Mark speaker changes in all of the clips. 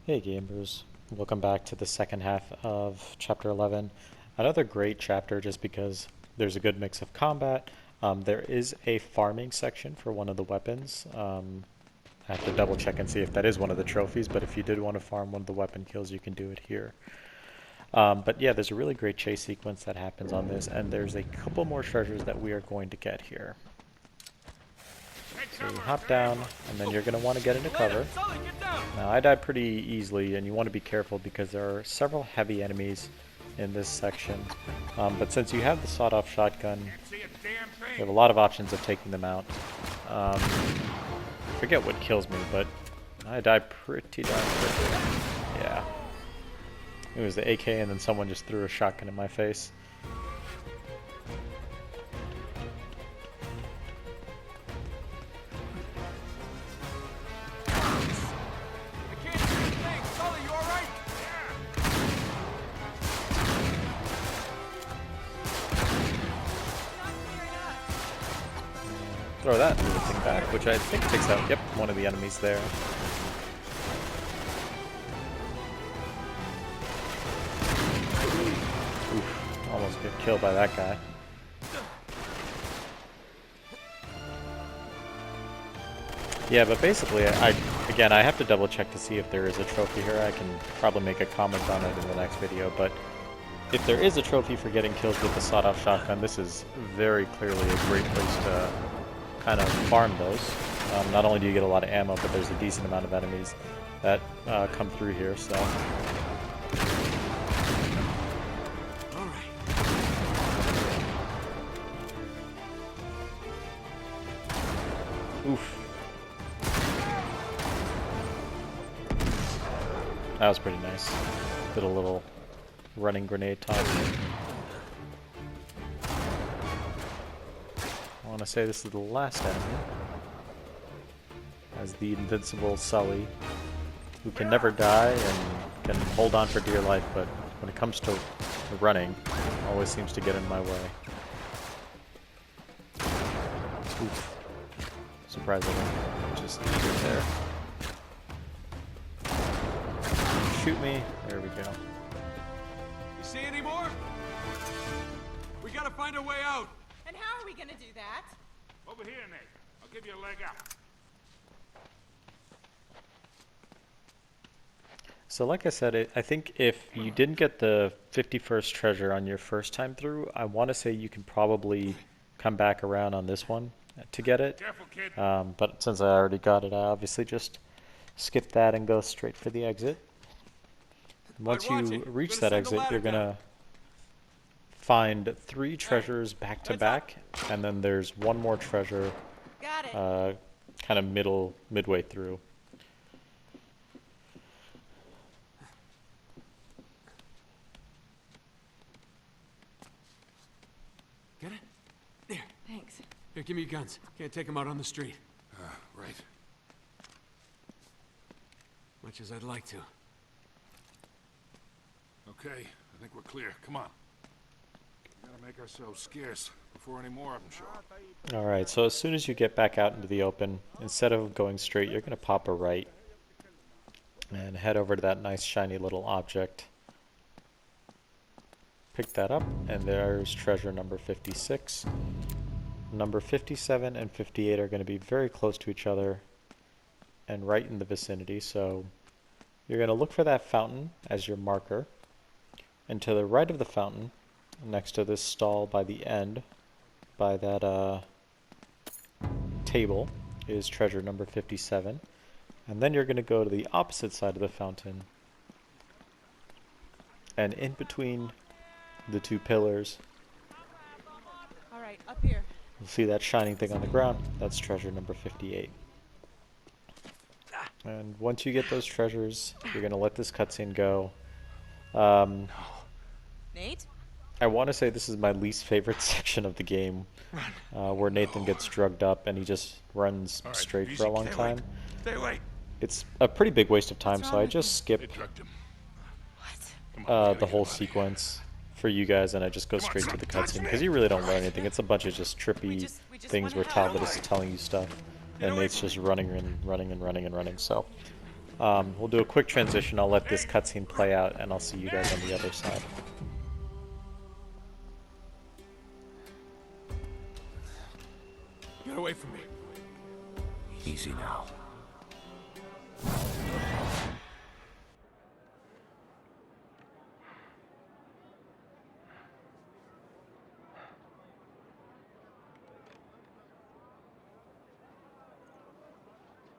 Speaker 1: Hey gamers, welcome back to the second half of Chapter 11. Another great chapter just because there's a good mix of combat. There is a farming section for one of the weapons. I have to double check and see if that is one of the trophies, but if you did want to farm one of the weapon kills, you can do it here. But yeah, there's a really great chase sequence that happens on this, and there's a couple more treasures that we are going to get here. So you hop down, and then you're going to want to get into cover. Now I died pretty easily, and you want to be careful because there are several heavy enemies in this section. But since you have the sawed-off shotgun, you have a lot of options of taking them out. I forget what kills me, but I die pretty darn quickly. Yeah. It was the AK, and then someone just threw a shotgun in my face. Throw that little thing back, which I think takes out, yep, one of the enemies there. Oof, almost get killed by that guy. Yeah, but basically, I have to double check to see if there is a trophy here. I can probably make a comment on it in the next video, but if there is a trophy for getting kills with the sawed-off shotgun, this is very clearly a great place to kind of farm those. Not only do you get a lot of ammo, but there's a decent amount of enemies that come through here, so. Oof. That was pretty nice. Did a little running grenade toss. I want to say this is the last enemy, as the invincible Sully, who can never die and can hold on for dear life, but when it comes to running, always seems to get in my way. Oof. Surprisingly, just there. Shoot me. There we go.
Speaker 2: You see any more? We gotta find a way out.
Speaker 3: And how are we gonna do that?
Speaker 2: Over here, Nate. I'll give you a leg up.
Speaker 1: So like I said, I think if you didn't get the 51st treasure on your first time through, I want to say you can probably come back around on this one to get it.
Speaker 2: Careful, kid.
Speaker 1: But since I already got it, I obviously just skip that and go straight for the exit. Once you reach that exit, you're going to find 3 treasures back to back, and then there's one more treasure kind of midway through.
Speaker 2: Get it? There.
Speaker 3: Thanks.
Speaker 2: Here, give me your guns. Can't take them out on the street. Right. Much as I'd like to.
Speaker 4: Okay, I think we're clear. Come on. We gotta make ourselves scarce before any more of them show up.
Speaker 1: Alright, so as soon as you get back out into the open, instead of going straight, you're going to pop a right and head over to that nice shiny little object. Pick that up, and there's treasure number 56. Number 57 and 58 are going to be very close to each other and right in the vicinity, so you're going to look for that fountain as your marker. And to the right of the fountain, next to this stall by the end, by that table, is treasure number 57. And then you're going to go to the opposite side of the fountain. And in between the 2 pillars,
Speaker 3: Alright, up here.
Speaker 1: you'll see that shining thing on the ground. That's treasure number 58. And once you get those treasures, you're going to let this cutscene go.
Speaker 3: Nate?
Speaker 1: I want to say this is my least favorite section of the game, where Nathan gets drugged up and he just runs straight for a long time.
Speaker 4: Stay away.
Speaker 1: It's a pretty big waste of time, so I just skip
Speaker 4: They drugged him.
Speaker 3: What?
Speaker 1: the whole sequence for you guys, and I just go straight to the cutscene, because you really don't learn anything. It's a bunch of just trippy things where Talbot is telling you stuff, and Nate's just running and running and running and running. So We'll do a quick transition. I'll let this cutscene play out, and I'll see you guys on the other side.
Speaker 4: Get away from me.
Speaker 5: Easy now.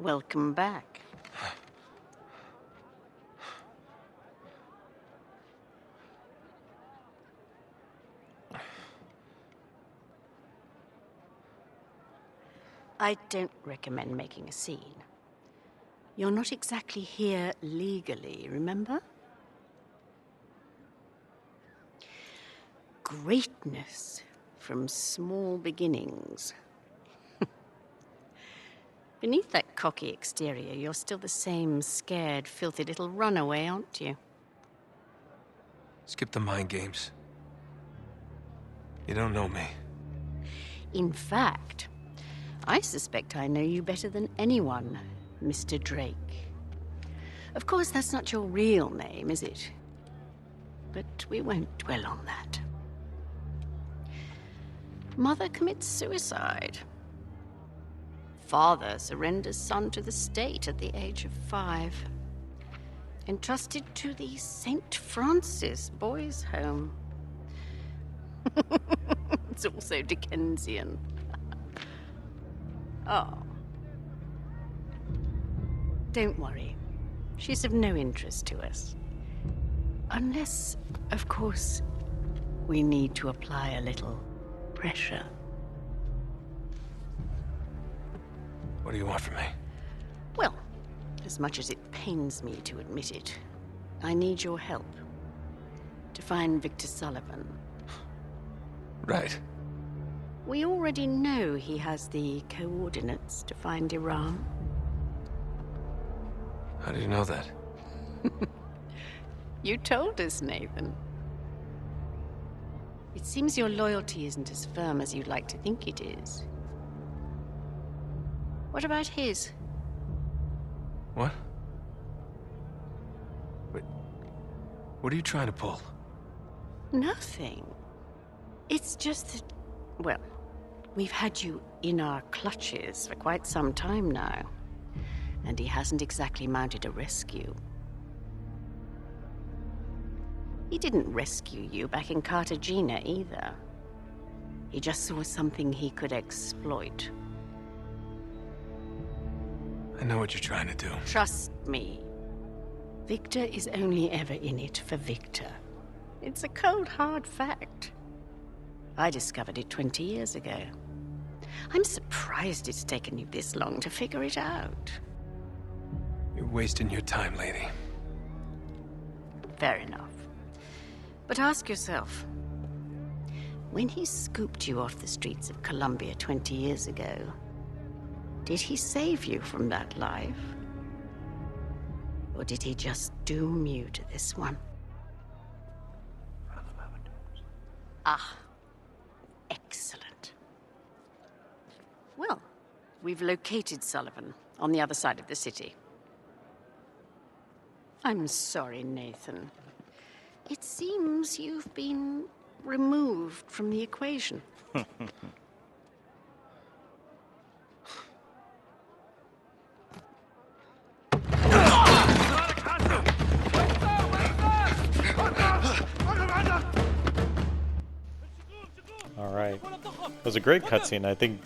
Speaker 6: Welcome back. I don't recommend making a scene. You're not exactly here legally, remember? Greatness from small beginnings. Beneath that cocky exterior, you're still the same scared, filthy little runaway, aren't you?
Speaker 5: Skip the mind games. You don't know me.
Speaker 6: In fact, I suspect I know you better than anyone, Mr. Drake. Of course, that's not your real name, is it? But we won't dwell on that. Mother commits suicide. Father surrenders son to the state at the age of 5. Entrusted to the St. Francis Boys' Home. It's also Dickensian. Oh. Don't worry. She's of no interest to us. Unless, of course, we need to apply a little pressure.
Speaker 5: What do you want from me?
Speaker 6: Well, as much as it pains me to admit it, I need your help to find Victor Sullivan.
Speaker 5: Right.
Speaker 6: We already know he has the coordinates to find Iran.
Speaker 5: How do you know that?
Speaker 6: You told us, Nathan. It seems your loyalty isn't as firm as you'd like to think it is. What about his?
Speaker 5: What? Wait. What are you trying to pull?
Speaker 6: Nothing. It's just that, well, we've had you in our clutches for quite some time now. And he hasn't exactly mounted a rescue. He didn't rescue you back in Cartagena either. He just saw something he could exploit.
Speaker 5: I know what you're trying to do.
Speaker 6: Trust me. Victor is only ever in it for Victor. It's a cold, hard fact. I discovered it 20 years ago. I'm surprised it's taken you this long to figure it out.
Speaker 5: You're wasting your time, lady.
Speaker 6: Fair enough. But ask yourself, when he scooped you off the streets of Colombia 20 years ago, did he save you from that life? Or did he just doom you to this one? Ah, excellent. Well, we've located Sullivan on the other side of the city. I'm sorry, Nathan. It seems you've been removed from the equation.
Speaker 1: Alright. It was a great cutscene. I think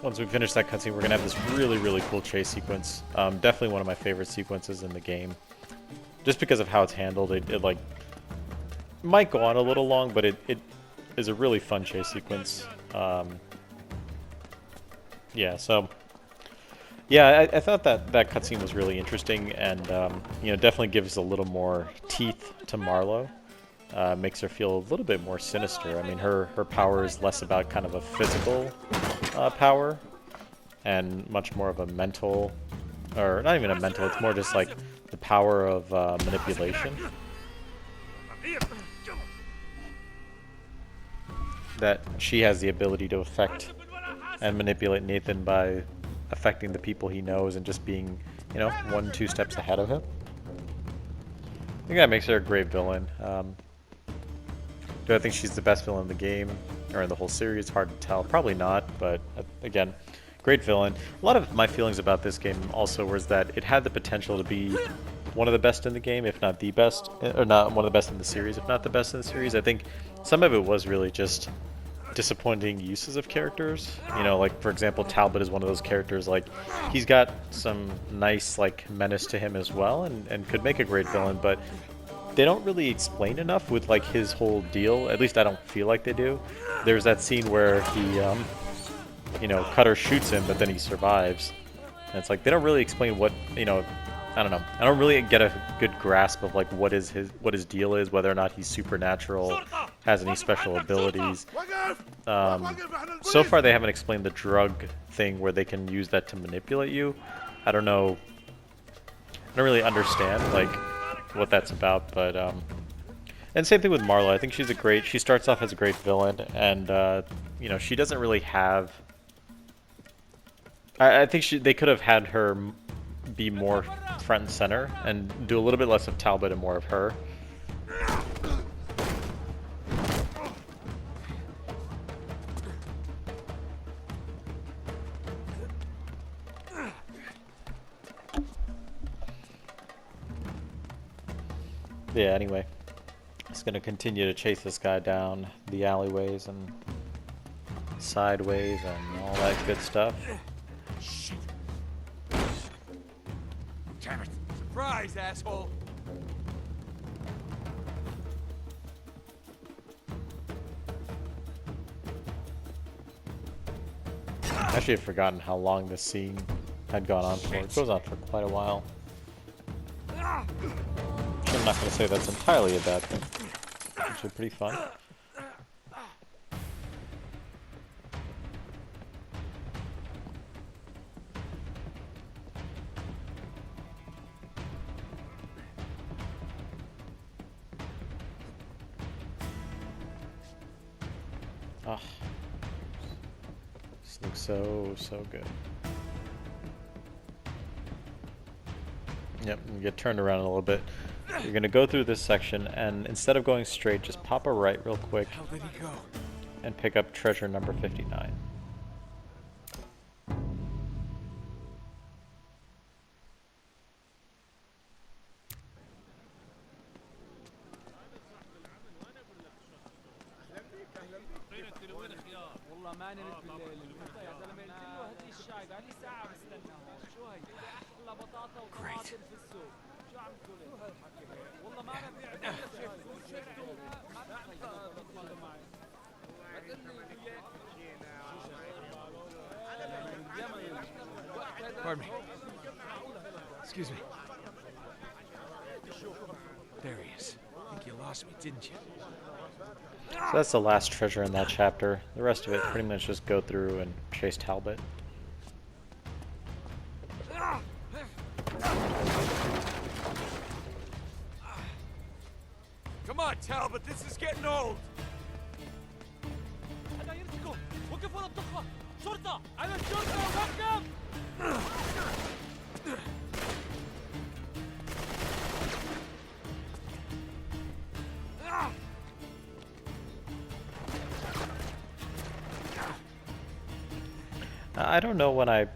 Speaker 1: once we finish that cutscene, we're going to have this really, really cool chase sequence. Definitely one of my favorite sequences in the game. Just because of how it's handled, it like might go on a little long, but it is a really fun chase sequence. Yeah, so yeah, I thought that cutscene was really interesting, and you know, definitely gives a little more teeth to Marlowe. Makes her feel a little bit more sinister. I mean, her power is less about kind of a physical power, and much more of a mental, or not even a mental. It's more just like the power of manipulation. That she has the ability to affect and manipulate Nathan by affecting the people he knows and just being you know, 1-2 steps ahead of him. I think that makes her a great villain. Do I think she's the best villain in the game or in the whole series? Hard to tell. Probably not, but again, great villain. A lot of my feelings about this game also was that it had the potential to be one of the best in the game, if not the best, or not one of the best in the series, if not the best in the series. I think some of it was really just disappointing uses of characters. You know, like for example, Talbot is one of those characters, like he's got some nice like menace to him as well, and could make a great villain, but they don't really explain enough with like his whole deal. At least I don't feel like they do. There's that scene where he, you know, Cutter shoots him, but then he survives. And it's like they don't really explain what, you know, I don't know. I don't really get a good grasp of like what his deal is, whether or not he's supernatural, has any special abilities. So far they haven't explained the drug thing where they can use that to manipulate you. I don't know. I don't really understand like what that's about, but and same thing with Marla. I think she starts off as a great villain, and you know, she doesn't really have. I think they could have had her be more front and center and do a little bit less of Talbot and more of her. Yeah, anyway. Just gonna continue to chase this guy down the alleyways and sideways and all that good stuff.
Speaker 2: Shit. Damn it. Surprise, asshole.
Speaker 1: Actually, I've forgotten how long this scene had gone on for. It goes on for quite a while. I'm not going to say that's entirely a bad thing. It's actually pretty fun. Ah, this looks so good. Yep, and get turned around a little bit. You're gonna go through this section, and instead of going straight, just pop a right real quick
Speaker 2: How did he go?
Speaker 1: and pick up treasure number 59.
Speaker 5: Great.
Speaker 2: Pardon me. Excuse me. There he is. I think you lost me, didn't you?
Speaker 1: So that's the last treasure in that chapter. The rest of it pretty much just go through and chase Talbot.
Speaker 2: Come on, Talbot, this is getting old.
Speaker 1: I don't know when I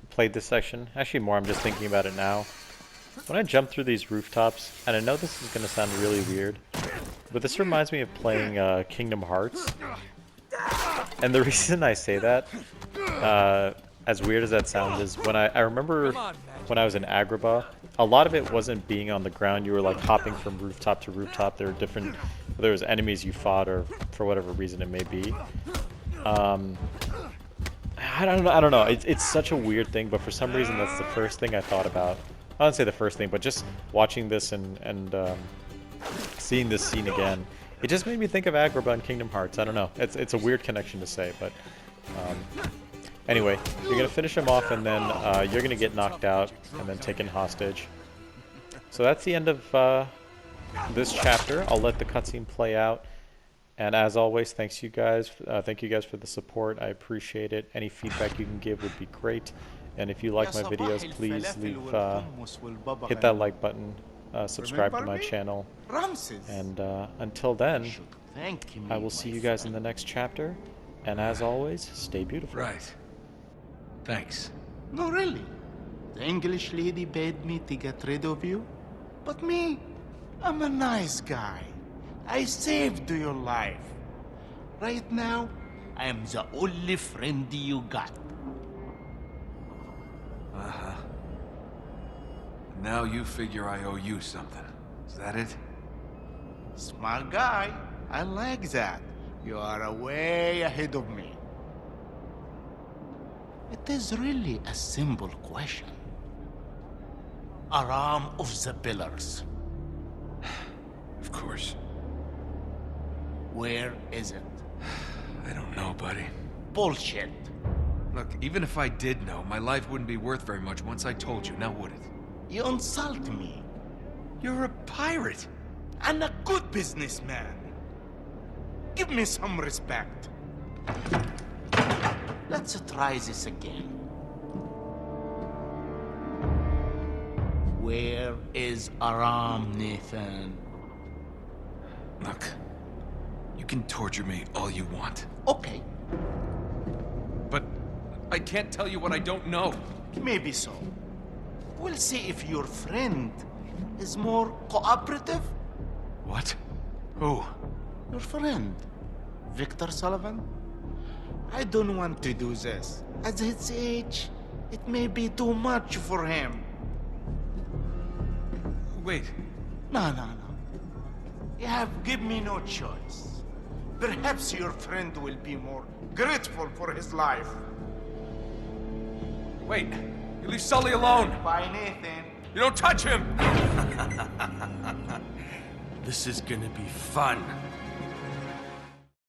Speaker 1: played this section. Actually, more I'm just thinking about it now. When I jump through these rooftops, and I know this is going to sound really weird, but this reminds me of playing Kingdom Hearts. And the reason I say that, as weird as that sounds, is when I remember when I was in Agrabah, a lot of it wasn't being on the ground. You were like hopping from rooftop to rooftop. There were different, there was enemies you fought, or for whatever reason it may be. I don't know. It's such a weird thing, but for some reason that's the first thing I thought about. I wouldn't say the first thing, but just watching this and seeing this scene again, it just made me think of Agrabah and Kingdom Hearts. I don't know. It's a weird connection to say, but anyway, you're gonna finish him off, and then you're gonna get knocked out and then taken hostage. So that's the end of this chapter. I'll let the cutscene play out. And as always, thank you guys for the support. I appreciate it. Any feedback you can give would be great. And if you like my videos, please hit that like button, subscribe to my channel, and until then, I will see you guys in the next chapter, and as always, stay beautiful.
Speaker 5: Right. Thanks.
Speaker 7: No, really. The English lady bade me to get rid of you. But me, I'm a nice guy. I saved your life. Right now, I am the only friend you got.
Speaker 5: Uh-huh. Now you figure I owe you something. Is that it?
Speaker 7: Smart guy. I like that. You are way ahead of me. It is really a simple question. Aram of the Pillars.
Speaker 5: Of course.
Speaker 7: Where is it?
Speaker 5: I don't know, buddy.
Speaker 7: Bullshit.
Speaker 5: Look, even if I did know, my life wouldn't be worth very much once I told you, now would it?
Speaker 7: You insult me.
Speaker 5: You're a pirate!
Speaker 7: And a good businessman. Give me some respect. Let's try this again. Where is Aram, Nathan?
Speaker 5: Look, you can torture me all you want.
Speaker 7: Okay,
Speaker 5: But I can't tell you what I don't know.
Speaker 7: maybe so. We'll see if your friend is more cooperative.
Speaker 5: What? Who?
Speaker 7: Your friend, Victor Sullivan. I don't want to do this. At his age, it may be too much for him.
Speaker 5: Wait.
Speaker 7: No. You have given me no choice. Perhaps your friend will be more grateful for his life.
Speaker 5: Wait. You leave Sully alone.
Speaker 7: Bye, Nathan.
Speaker 5: You don't touch him!
Speaker 7: This is gonna be fun.